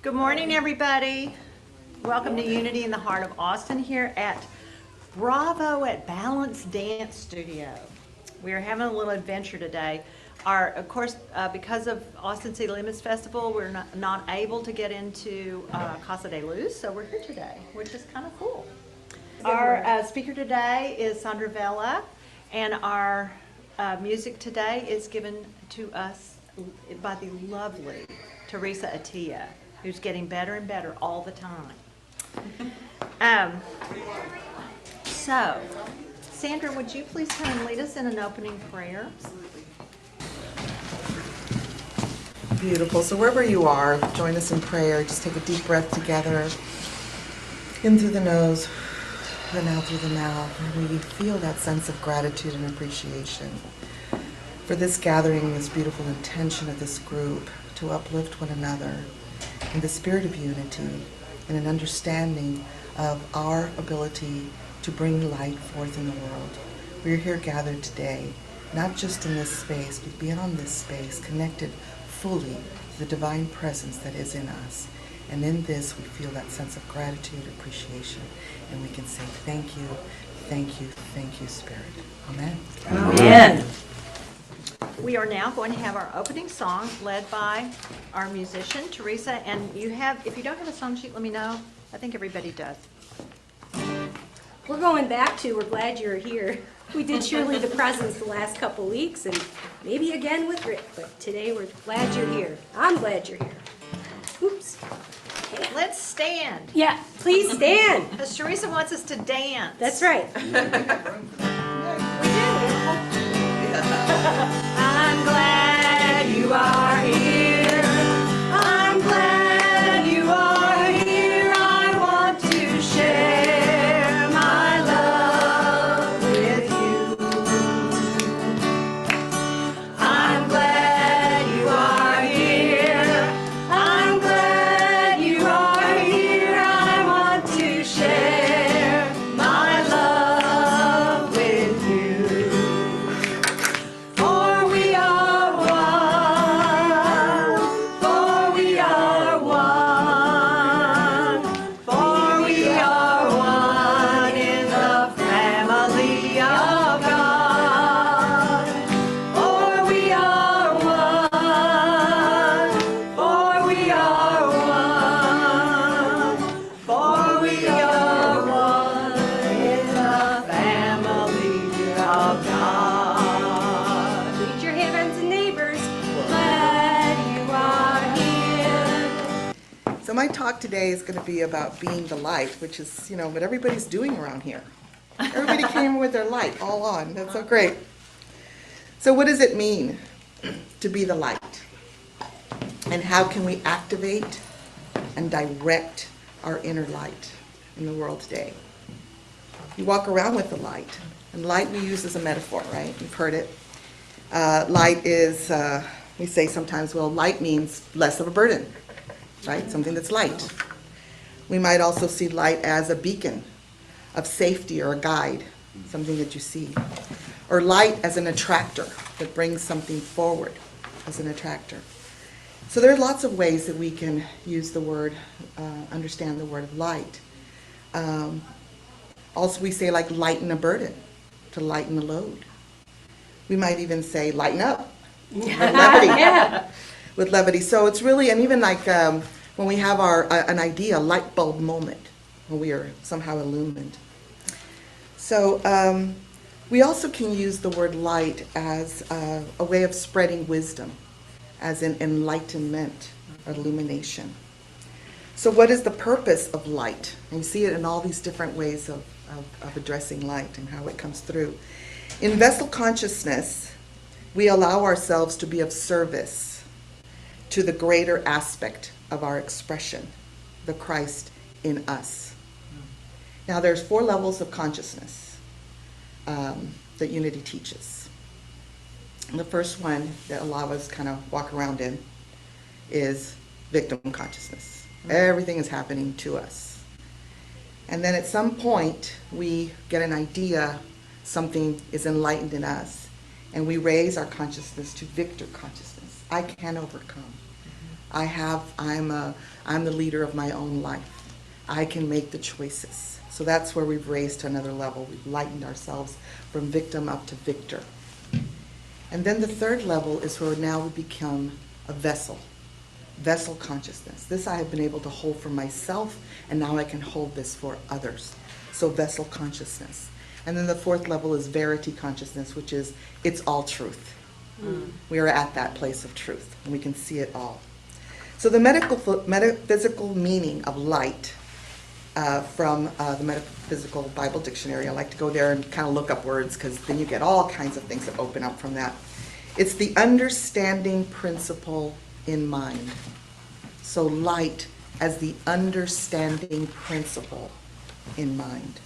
Good morning, everybody. Welcome to Unity in the Heart of Austin here at Bravo at Balance Dance Studio. We are having a little adventure today. Of course, because of Austin City Limits Festival, we're not able to get into Casa de Luz, so we're here today, which is kind of cool. Our speaker today is Sandra Vela, and our music today is given to us by the lovely Teresa Attia, who's getting better and better all the time. So, Sandra, would you please come and lead us in an opening prayer? Beautiful. So wherever you are, join us in prayer. Just take a deep breath together. In through the nose and out through the mouth. And we feel that sense of gratitude and appreciation for this gathering, this beautiful intention of this group to uplift one another in the spirit of unity and an understanding of our ability to bring light forth in the world. We are here gathered today, not just in this space, but beyond this space, connected fully to the divine presence that is in us. And in this, we feel that sense of gratitude, appreciation, and we can say thank you, thank you, thank you, Spirit. Amen. Amen. We are now going to have our opening song led by our musician, Teresa. And if you don't have a song sheet, let me know. I think everybody does. We're going back to We're Glad You're Here. We did Surely the Presence the last couple weeks, and maybe again with Rick, but today we're glad you're here. I'm glad you're here. Oops. Okay. Let's stand. Yeah, please stand. Because Teresa wants us to dance. That's right. I'm glad you are here. I'm glad you are here. I want to share my love with you. I'm glad you are here. I'm glad you are here. I want to share my love with you. For we are one, for we are one, for we are one in the family of God. For we are one, for we are one, for we are one in the family of God. Lead your hands and neighbors. Glad you are here. So my talk today is going to be about being the light, which is, what everybody's doing around here. Everybody came with their light all on. That's so great. So what does it mean to be the light? And how can we activate and direct our inner light in the world today? You walk around with the light, and light we use as a metaphor, right? You've heard it. Light is, we say sometimes, well, light means less of a burden, right? Something that's light. We might also see light as a beacon of safety or a guide, something that you see. Or light as an attractor that brings something forward as an attractor. So there are lots of ways that we can use the word, understand the word of light. Also we say like lighten a burden, to lighten a load. We might even say lighten up, with levity. Yeah. With levity. So it's really, and even like when we have an idea, light bulb moment, when we are somehow illumined. So we also can use the word light as a way of spreading wisdom, as in enlightenment or illumination. So what is the purpose of light? And you see it in all these different ways of addressing light and how it comes through. In vessel consciousness, we allow ourselves to be of service to the greater aspect of our expression, the Christ in us. Now there's 4 levels of consciousness that Unity teaches. And the first one that a lot of us kind of walk around in is victim consciousness. Everything is happening to us. And then at some point we get an idea something is enlightened in us, and we raise our consciousness to victor consciousness. I can overcome. I'm the leader of my own life. I can make the choices. So that's where we've raised to another level. We've lightened ourselves from victim up to victor. And then the third level is where now we become a vessel consciousness. This I have been able to hold for myself, and now I can hold this for others. So vessel consciousness. And then the fourth level is verity consciousness, which is it's all truth. We are at that place of truth, and we can see it all. So the metaphysical meaning of light from the Metaphysical Bible Dictionary, I like to go there and kind of look up words, because then you get all kinds of things that open up from that. It's the understanding principle in mind. So light as the understanding principle in mind.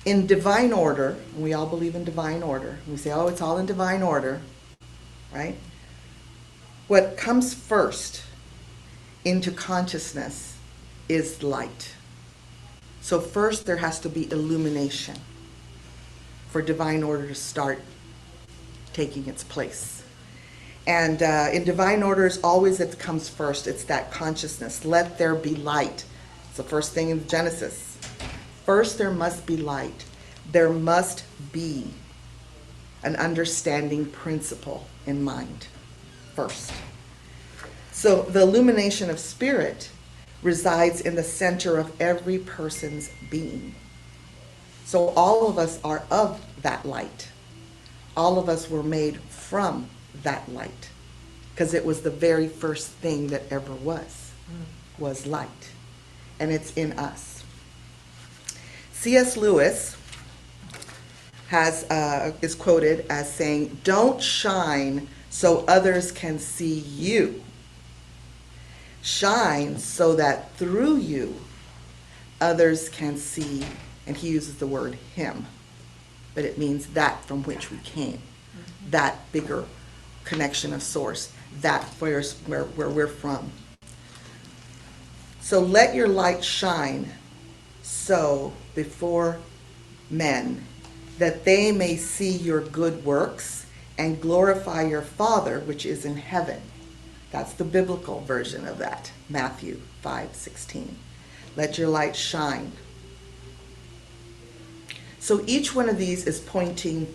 In divine order, and we all believe in divine order, we say, oh, it's all in divine order, right? What comes first into consciousness is light. So first there has to be illumination for divine order to start taking its place. And in divine orders, always it comes first. It's that consciousness. Let there be light. It's the first thing in Genesis. First, there must be light. There must be an understanding principle in mind first. So the illumination of spirit resides in the center of every person's being. So all of us are of that light. All of us were made from that light, because it was the very first thing that ever was light, and it's in us. C.S. Lewis is quoted as saying, "Don't shine so others can see you. Shine so that through you others can see," and he uses the word him, but it means that from which we came, that bigger connection of source, that where we're from. So let your light shine so before men, that they may see your good works and glorify your Father which is in heaven. That's the biblical version of that, Matthew 5:16. Let your light shine. So each one of these is pointing,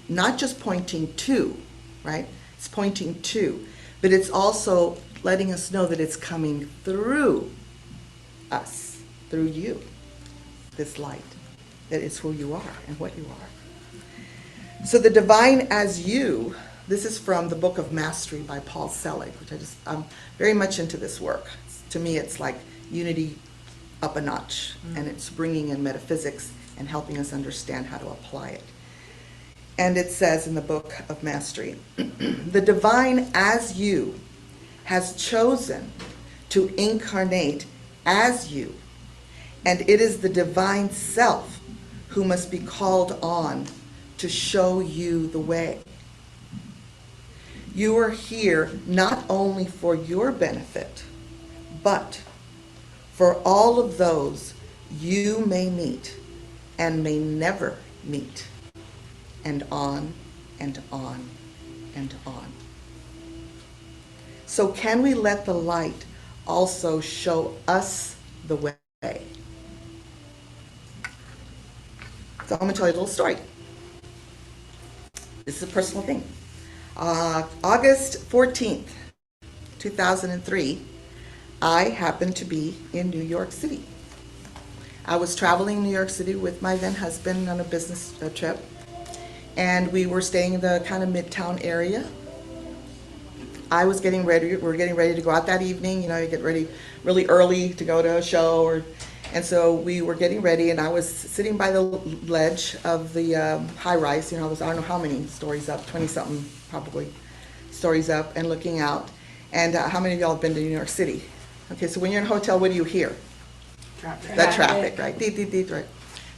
not just pointing to, right? It's pointing to, but it's also letting us know that it's coming through us, through you, this light, that it's who you are and what you are. So the divine as you, this is from the book of Mastery by Paul Selig, which I'm very much into this work. To me, it's like unity up a notch, and it's bringing in metaphysics and helping us understand how to apply it. And it says in the book of Mastery, the divine as you has chosen to incarnate as you, and it is the divine self who must be called on to show you the way. You are here not only for your benefit, but for all of those you may meet and may never meet, and on and on and on. So can we let the light also show us the way? So I'm going to tell you a little story. This is a personal thing. August 14th, 2003, I happened to be in New York City. I was traveling in New York City with my then husband on a business trip, and we were staying in the kind of midtown area. I was getting ready, we were getting ready to go out that evening. You know, you get ready really early to go to a show, and so we were getting ready, and I was sitting by the ledge of the high-rise, you know, I don't know how many stories up, 20-something probably stories up, and looking out. And how many of y'all have been to New York City? Okay, so when you're in a hotel, what do you hear? Traffic. That traffic, right? Deet, deet, deet, right?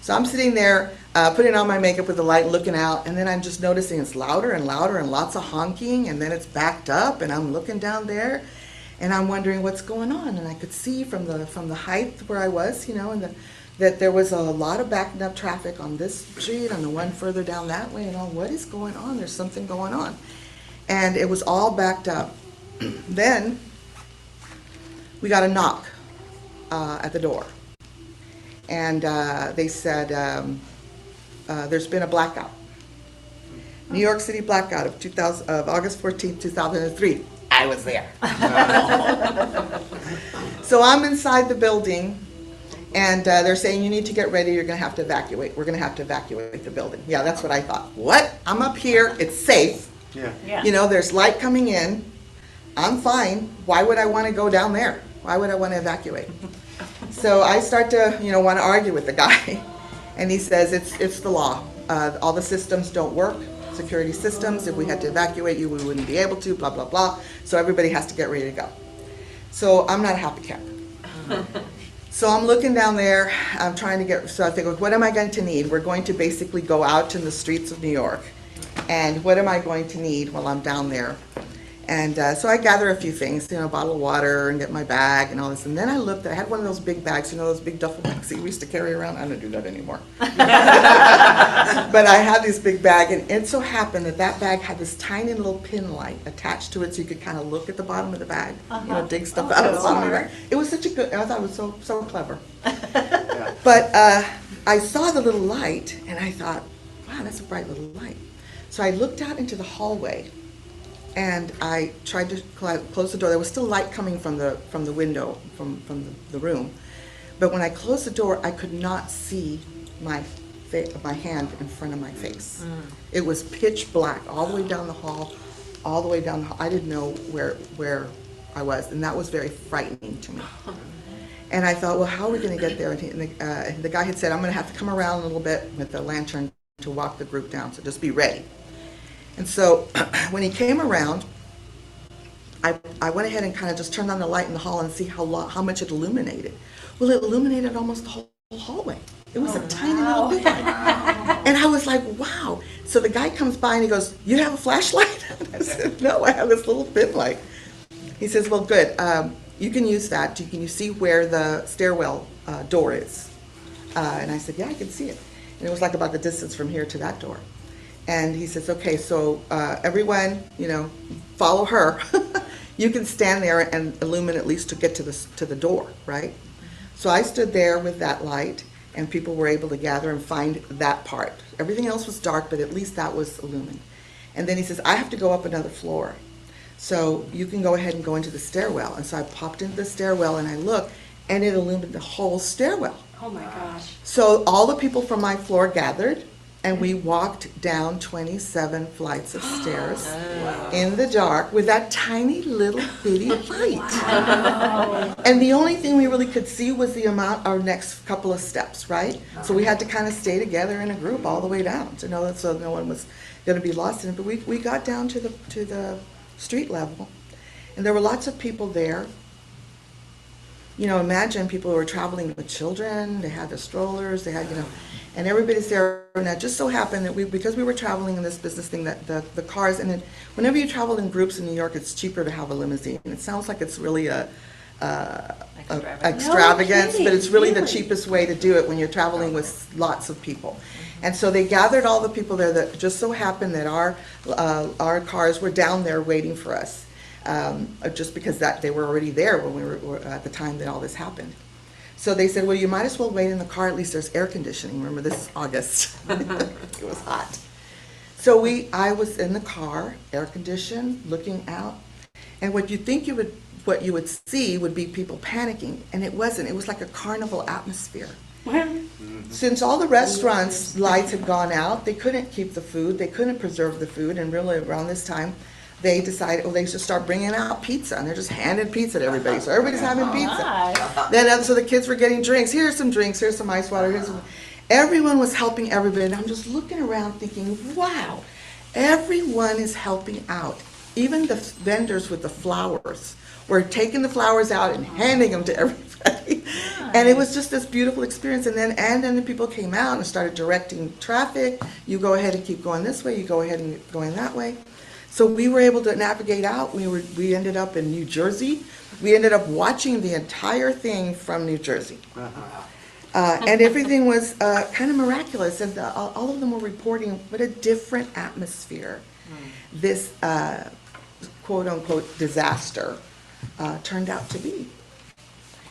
So I'm sitting there putting on my makeup with the light, looking out, and then I'm just noticing it's louder and louder and lots of honking, and then it's backed up, and I'm looking down there, and I'm wondering what's going on. And I could see from the height where I was, you know, and that there was a lot of backed up traffic on this street and the one further down that way, and all, what is going on? There's something going on. And it was all backed up. Then we got a knock at the door. And they said, there's been a blackout. New York City blackout of August 14th, 2003. I was there. So I'm inside the building, and they're saying, you need to get ready, you're gonna have to evacuate. We're gonna have to evacuate the building. Yeah, that's what I thought. What? I'm up here, it's safe. Yeah. You know, there's light coming in. I'm fine. Why would I wanna go down there? Why would I wanna evacuate? So I start to, wanna argue with the guy. And he says, it's the law. All the systems don't work, security systems. If we had to evacuate you, we wouldn't be able to, blah, blah, blah. So everybody has to get ready to go. So I'm not a happy camper. So I'm looking down there, I'm trying to so I think, what am I going to need? We're going to basically go out in the streets of New York. And what am I going to need while I'm down there? And so I gather a few things, a bottle of water and get my bag and all this. And then I looked, I had one of those big bags, those big duffel bags that we used to carry around. I don't do that anymore. But I had this big bag, and it so happened that that bag had this tiny little pin light attached to it, so you could kind of look at the bottom of the bag, dig stuff out of the bottom of the bag. It was such a good, I thought it was so clever. But I saw the little light, and I thought, wow, that's a bright little light. So I looked out into the hallway, and I tried to close the door. There was still light coming from the window, from the room. But when I closed the door, I could not see my hand in front of my face. It was pitch black all the way down the hall, all the way down the hall. I didn't know where I was, and that was very frightening to me. And I thought, well, how are we going to get there? And the guy had said, I'm going to have to come around a little bit with the lantern to walk the group down, so just be ready. And so when he came around, I went ahead and kind of just turned on the light in the hall and see how much it illuminated. Well, it illuminated almost the whole hallway. It was a tiny little bit. And I was like, wow. So the guy comes by and he goes, you have a flashlight? And I said, no, I have this little pin light. He says, well, good. You can use that. Can you see where the stairwell door is? And I said, yeah, I can see it. And it was like about the distance from here to that door. And he says, okay, so everyone, follow her. You can stand there and illuminate at least to get to the door, right? So I stood there with that light, and people were able to gather and find that part. Everything else was dark, but at least that was illumined. And then he says, I have to go up another floor. So you can go ahead and go into the stairwell. And so I popped into the stairwell and I looked, and it illuminated the whole stairwell. Oh my gosh. So all the people from my floor gathered, and we walked down 27 flights of stairs in the dark with that tiny little bitty light. And the only thing we really could see was our next couple of steps, right? So we had to kind of stay together in a group all the way down to know that, so no one was going to be lost in it. But we got down to the street level, and there were lots of people there. Imagine people who were traveling with children. They had the strollers. They had, and everybody's there. And it just so happened that because we were traveling in this business thing, that the cars, and then whenever you travel in groups in New York, it's cheaper to have a limousine. It sounds like it's really extravagance, No but it's really the kidding. cheapest way to do it when you're traveling with lots of people. And so they gathered all the people there. That just so happened that our cars were down there waiting for us. Just because they were already there when we were at the time that all this happened. So they said, well, you might as well wait in the car, at least there's air conditioning. Remember, this is August. It was hot. So I was in the car, air conditioned, looking out, and what you would see would be people panicking, and it wasn't. It was like a carnival atmosphere. Since all the restaurants' lights had gone out, they couldn't keep the food, they couldn't preserve the food, and really around this time, they decided, they should start bringing out pizza, and they're just handing pizza to everybody. So everybody's having pizza. Then so the kids were getting drinks. Here's some drinks. Here's some ice water. Everyone was helping everybody, and I'm just looking around thinking, wow, everyone is helping out. Even the vendors with the flowers were taking the flowers out and handing them to everybody. And it was just this beautiful experience. And then the people came out and started directing traffic. You go ahead and keep going this way. You go ahead and keep going that way. So we were able to navigate out. We ended up in New Jersey. We ended up watching the entire thing from New Jersey. And everything was kind of miraculous. And all of them were reporting what a different atmosphere this quote-unquote disaster turned out to be.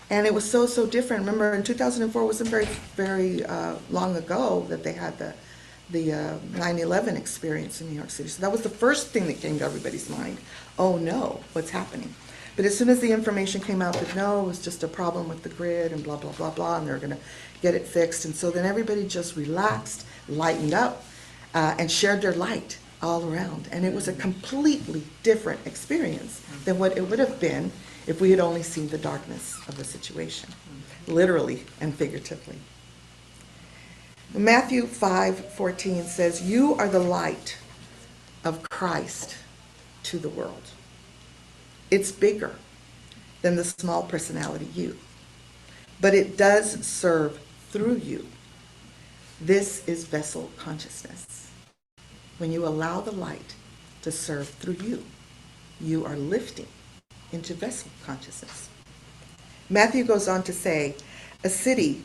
And it was so different. Remember, in 2004 wasn't very long ago that they had the 9/11 experience in New York City. So that was the first thing that came to everybody's mind. Oh no, what's happening? But as soon as the information came out that no, it was just a problem with the grid and blah, blah, blah, blah, and they're going to get it fixed. And so then everybody just relaxed, lightened up, and shared their light all around. And it was a completely different experience than what it would have been if we had only seen the darkness of the situation, literally and figuratively. Matthew 5:14 says, "You are the light of Christ to the world." It's bigger than the small personality you, but it does serve through you. This is vessel consciousness. When you allow the light to serve through you, you are lifting into vessel consciousness. Matthew goes on to say, "A city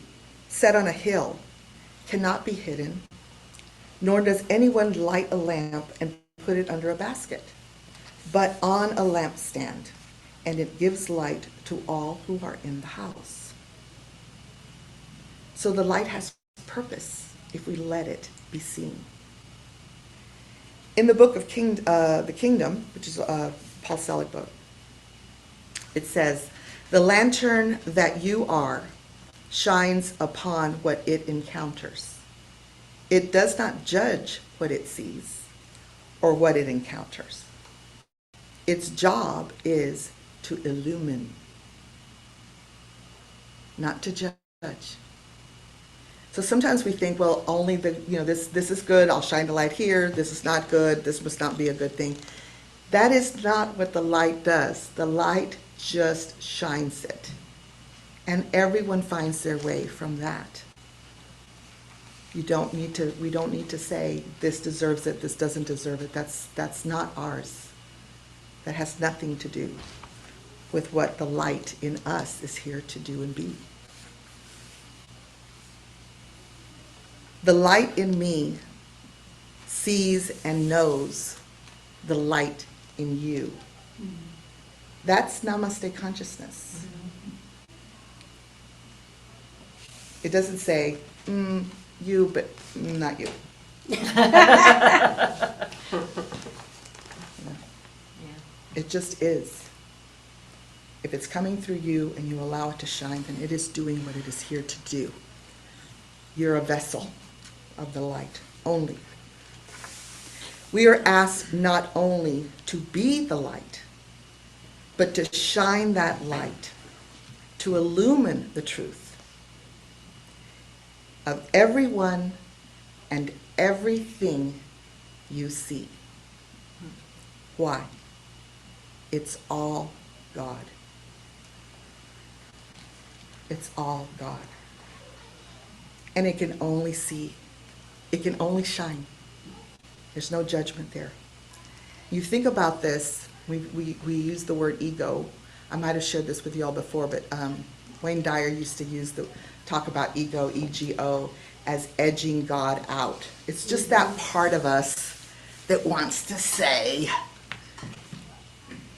set on a hill cannot be hidden, nor does anyone light a lamp and put it under a basket, but on a lampstand, and it gives light to all who are in the house." So the light has purpose if we let it be seen. In the book of The Kingdom, which is a Paul Selig book, it says, "The lantern that you are shines upon what it encounters. It does not judge what it sees or what it encounters. Its job is to illumine, not to judge." So sometimes we think, well, only this is good, I'll shine the light here, this is not good, this must not be a good thing. That is not what the light does. The light just shines it. And everyone finds their way from that. We don't need to say, this deserves it, this doesn't deserve it. That's not ours. That has nothing to do with what the light in us is here to do and be. The light in me sees and knows the light in you. That's Namaste consciousness. It doesn't say, you, but not you. It just is. If it's coming through you and you allow it to shine, then it is doing what it is here to do. You're a vessel of the light only. We are asked not only to be the light, but to shine that light, to illumine the truth of everyone and everything you see. Why? It's all God. It's all God. And it can only see. It can only shine. There's no judgment there. You think about this, we use the word ego. I might have shared this with you all before, but Wayne Dyer used to talk about ego, E-G-O, as edging God out. It's just that part of us that wants to say,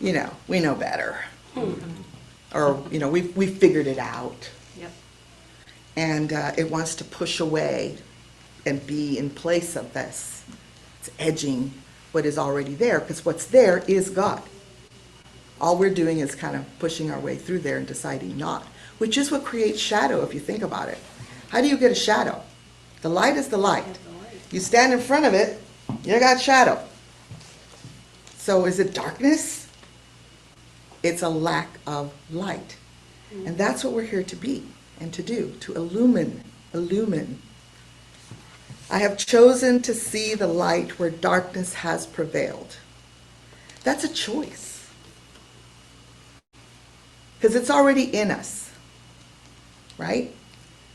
we know better. Or, we figured it out. Yep. And it wants to push away and be in place of this. It's edging what is already there, because what's there is God. All we're doing is kind of pushing our way through there and deciding not, which is what creates shadow if you think about it. How do you get a shadow? The light is the light. You stand in front of it, you got shadow. So is it darkness? It's a lack of light. And that's what we're here to be and to do, to illumine. I have chosen to see the light where darkness has prevailed. That's a choice. Because it's already in us, right?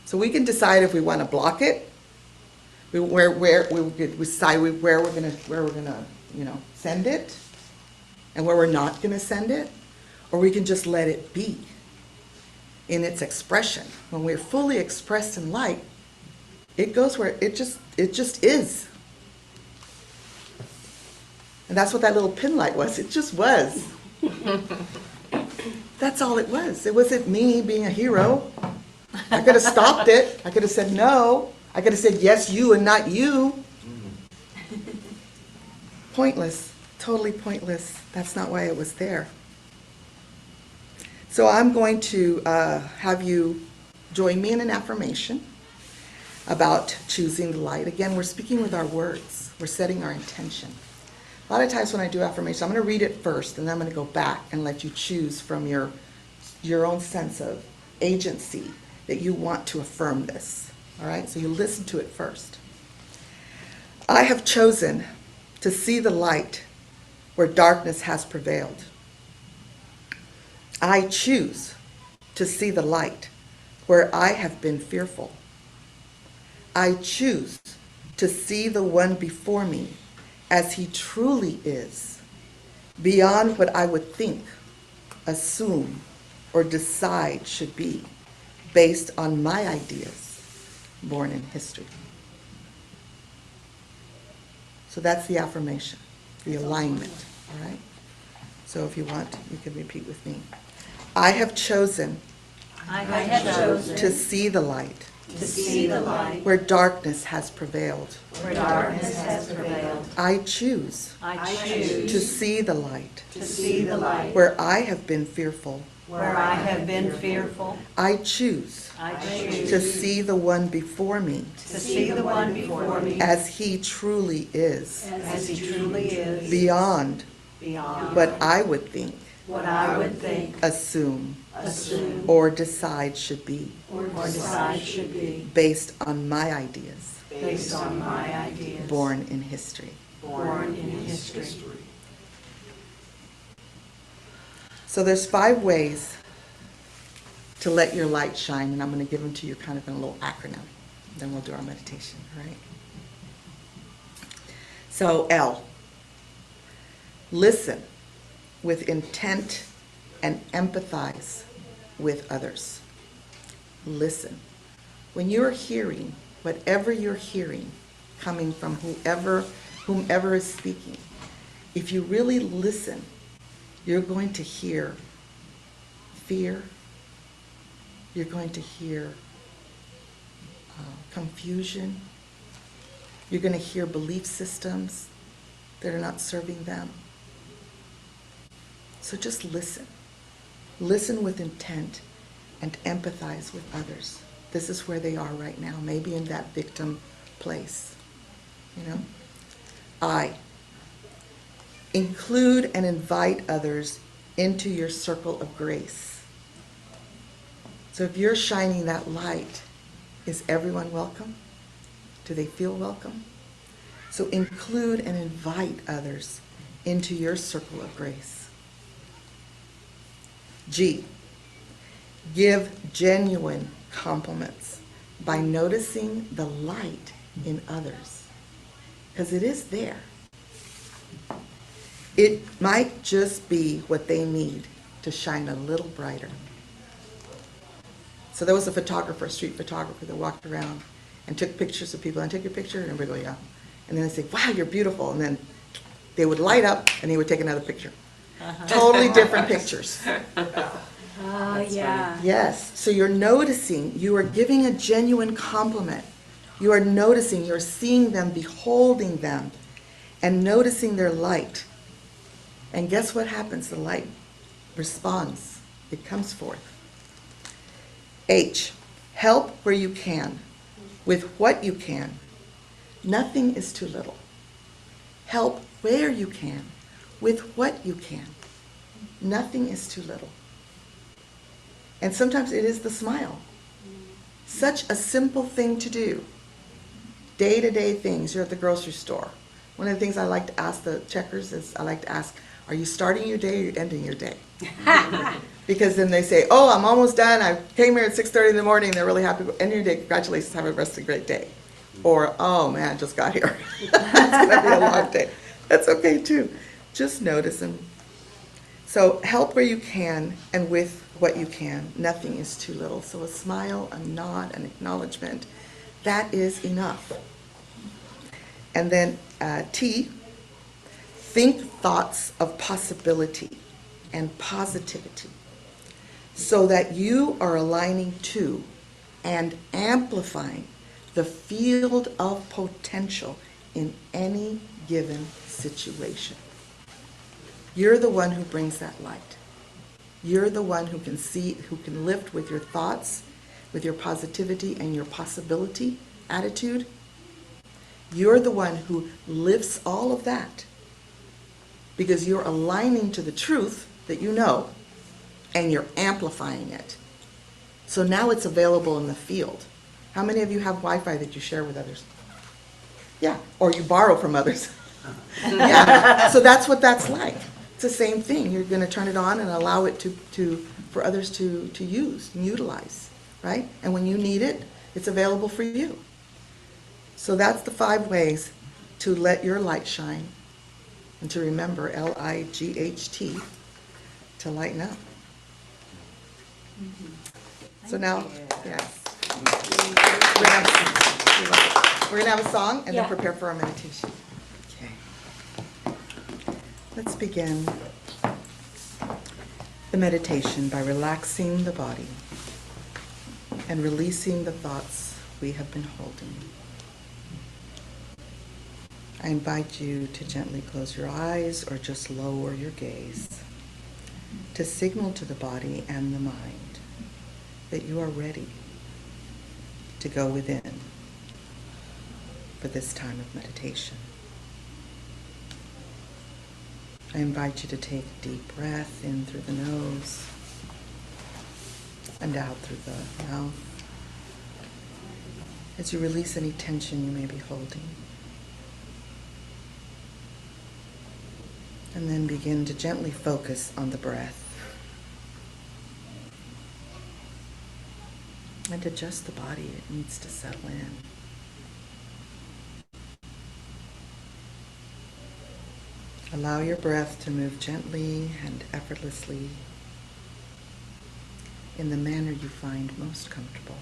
So we can decide if we want to block it. We decide where we're gonna send it, and where we're not gonna send it, or we can just let it be in its expression. When we're fully expressed in light, it goes where it just is. And that's what that little pin light was. It just was. That's all it was. It wasn't me being a hero. I could have stopped it. I could have said no. I could have said yes, you, and not you. Pointless. Totally pointless. That's not why it was there. So I'm going to have you join me in an affirmation about choosing the light. Again, we're speaking with our words. We're setting our intention. A lot of times when I do affirmation, I'm going to read it first, and then I'm going to go back and let you choose from your own sense of agency that you want to affirm this. All right? So you listen to it first. I have chosen to see the light where darkness has prevailed. I choose to see the light where I have been fearful. I choose to see the one before me as he truly is, beyond what I would think, assume, or decide should be, based on my ideas, born in history. So that's the affirmation, the alignment, all right? So if you want, you can repeat with me. I have chosen I have chosen to see the light to see the light where darkness has prevailed. where darkness has prevailed. I choose I choose to see the light to see the light where I have been fearful. where I have been fearful. I choose I choose to see the one before me to see the one before me as he truly is, as he truly is, beyond beyond what I would think, what I would think, assume, assume, or decide should be, or decide should be, based on my ideas, based on my ideas, born in history. born in history. So there's 5 ways to let your light shine, and I'm going to give them to you kind of in a little acronym. Then we'll do our meditation, all right? So L, listen with intent and empathize with others. Listen. When you're hearing, whatever you're hearing, coming from whomever is speaking, if you really listen, you're going to hear fear, you're going to hear confusion, you're going to hear belief systems that are not serving them. So just listen. Listen with intent and empathize with others. This is where they are right now, maybe in that victim place. You know? I, include and invite others into your circle of grace. So if you're shining that light, is everyone welcome? Do they feel welcome? So include and invite others into your circle of grace. G, give genuine compliments by noticing the light in others, because it is there. It might just be what they need to shine a little brighter. So there was a photographer, a street photographer, that walked around and took pictures of people. And take your picture, and everybody go, yeah. And then they say, wow, you're beautiful. And then they would light up, and he would take another picture. Totally different pictures. Yeah. Yes, so you're noticing, you are giving a genuine compliment. You are noticing, you're seeing them, beholding them, and noticing their light. And guess what happens? The light responds. It comes forth. H, help where you can, with what you can. Nothing is too little. Help where you can, with what you can. Nothing is too little. And sometimes it is the smile. Such a simple thing to do. Day-to-day things. You're at the grocery store. One of the things I like to ask the checkers is, I like to ask, are you starting your day or are you ending your day? Because then they say, oh, I'm almost done. I came here at 6:30 in the morning. They're really happy. End your day. Congratulations. Have a rest of a great day. Or, oh, man, just got here. It's going to be a long day. That's okay, too. Just notice them. So help where you can and with what you can. Nothing is too little. So a smile, a nod, an acknowledgement, that is enough. And then T, think thoughts of possibility and positivity. so that you are aligning to and amplifying the field of potential in any given situation. You're the one who brings that light. You're the one who can see, who can lift with your thoughts, with your positivity and your possibility attitude. You're the one who lifts all of that because you're aligning to the truth that you know and you're amplifying it. So now it's available in the field. How many of you have Wi-Fi that you share with others? Yeah, or you borrow from others. Yeah, so that's what that's like. It's the same thing. You're going to turn it on and allow it for others to use and utilize, right? And when you need it, it's available for you. So that's the 5 ways to let your light shine and to remember L-I-G-H-T, to lighten up. So now, yes. We're going to have a song and then Yeah. prepare for our meditation. Okay. Let's begin the meditation by relaxing the body and releasing the thoughts we have been holding. I invite you to gently close your eyes or just lower your gaze to signal to the body and the mind that you are ready to go within for this time of meditation. I invite you to take a deep breath in through the nose and out through the mouth as you release any tension you may be holding. And then begin to gently focus on the breath and adjust the body. It needs to settle in. Allow your breath to move gently and effortlessly in the manner you find most comfortable,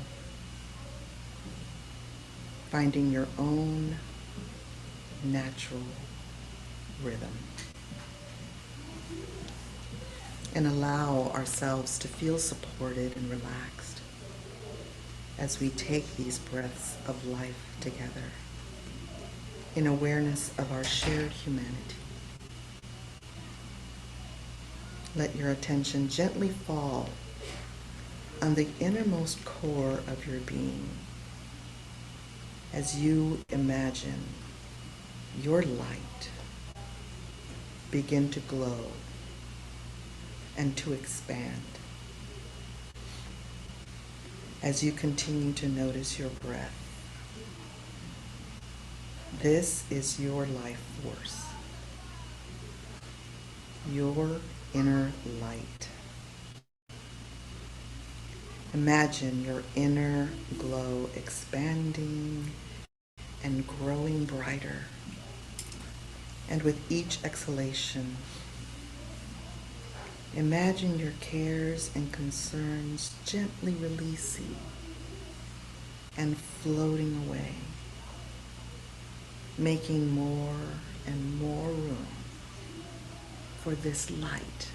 finding your own natural rhythm. And allow ourselves to feel supported and relaxed as we take these breaths of life together in awareness of our shared humanity. Let your attention gently fall on the innermost core of your being as you imagine your light begin to glow and to expand as you continue to notice your breath. This is your life force, your inner light. Imagine your inner glow expanding and growing brighter. And with each exhalation, imagine your cares and concerns gently releasing and floating away, making more and more room for this light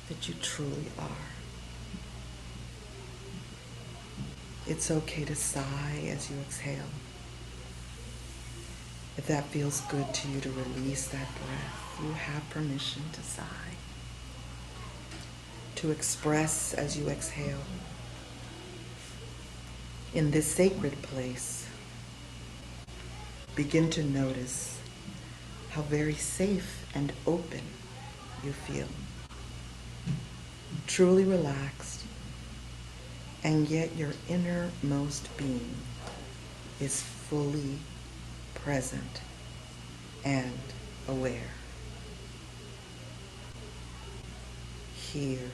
that you truly are. It's okay to sigh as you exhale. If that feels good to you to release that breath, you have permission to sigh. To express as you exhale. In this sacred place, begin to notice how very safe and open you feel. Truly relaxed, and yet your innermost being is fully present and aware. Here,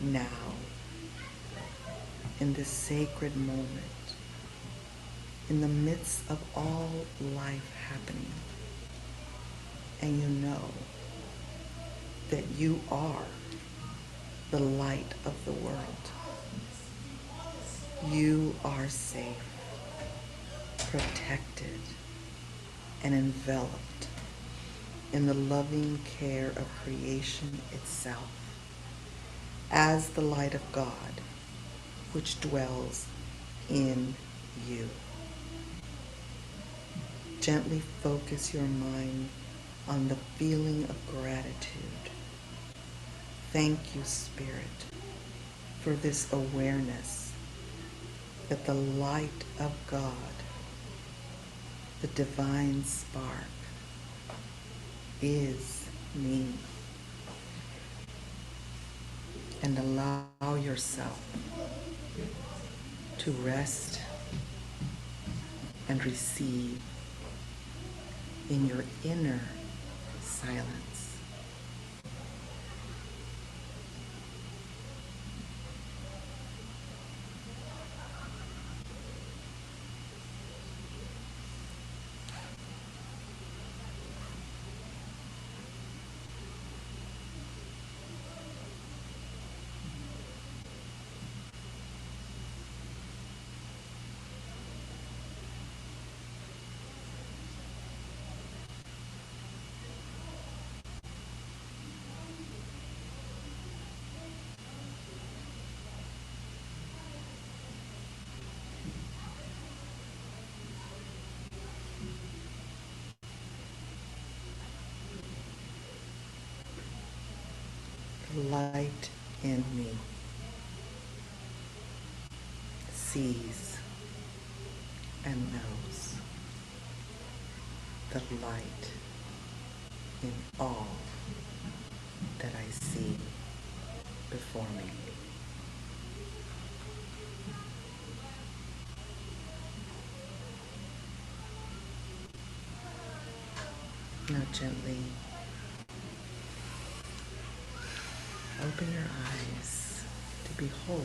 now, in this sacred moment, in the midst of all life happening, and you know that you are the light of the world. You are safe, protected, and enveloped in the loving care of creation itself. as the light of God, which dwells in you. Gently focus your mind on the feeling of gratitude. Thank you, Spirit, for this awareness that the light of God, the divine spark, is me. And allow yourself to rest and receive in your inner silence. The light in me sees and knows the light in all that I see before me. Now gently open your eyes to behold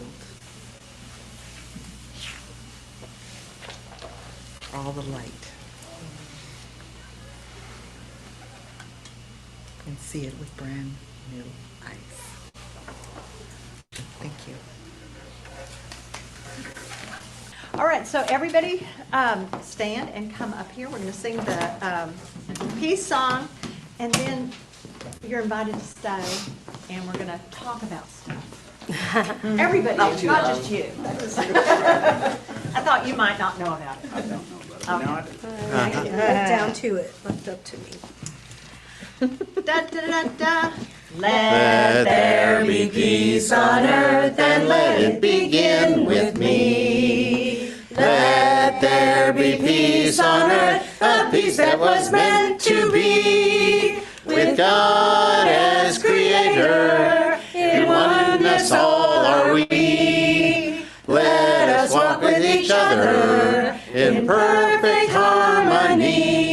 all the light and see it with brand new eyes. Thank you. All right, so everybody stand and come up here. We're going to sing the peace song, and then you're invited to stay, and we're going to talk about stuff. Everybody, not just you. I thought you might not know about it. I don't know about it. Okay. No, I do. Right down to it, left up to me. Da, da, da, da. Let there be peace on earth and let it begin with me. Let there be peace on earth, a peace that was meant to be. With God as creator, in oneness all are we. Let us walk with each other in perfect harmony.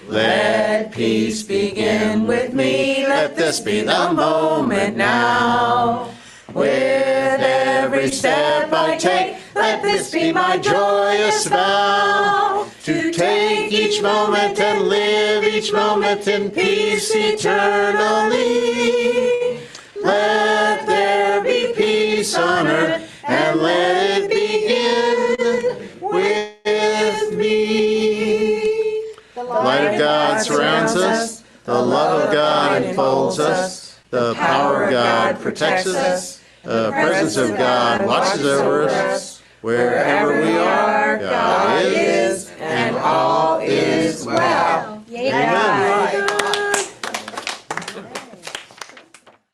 Let peace begin with me, let this be the moment now. With every step I take, let this be my joyous vow. To take each moment and live each moment in peace eternally. Let there be peace on earth and let it begin with me. The light of God surrounds us, the love of God enfolds us, the power of God protects us, the presence of God watches over us. Wherever we are, God is, and all is well. Yeah.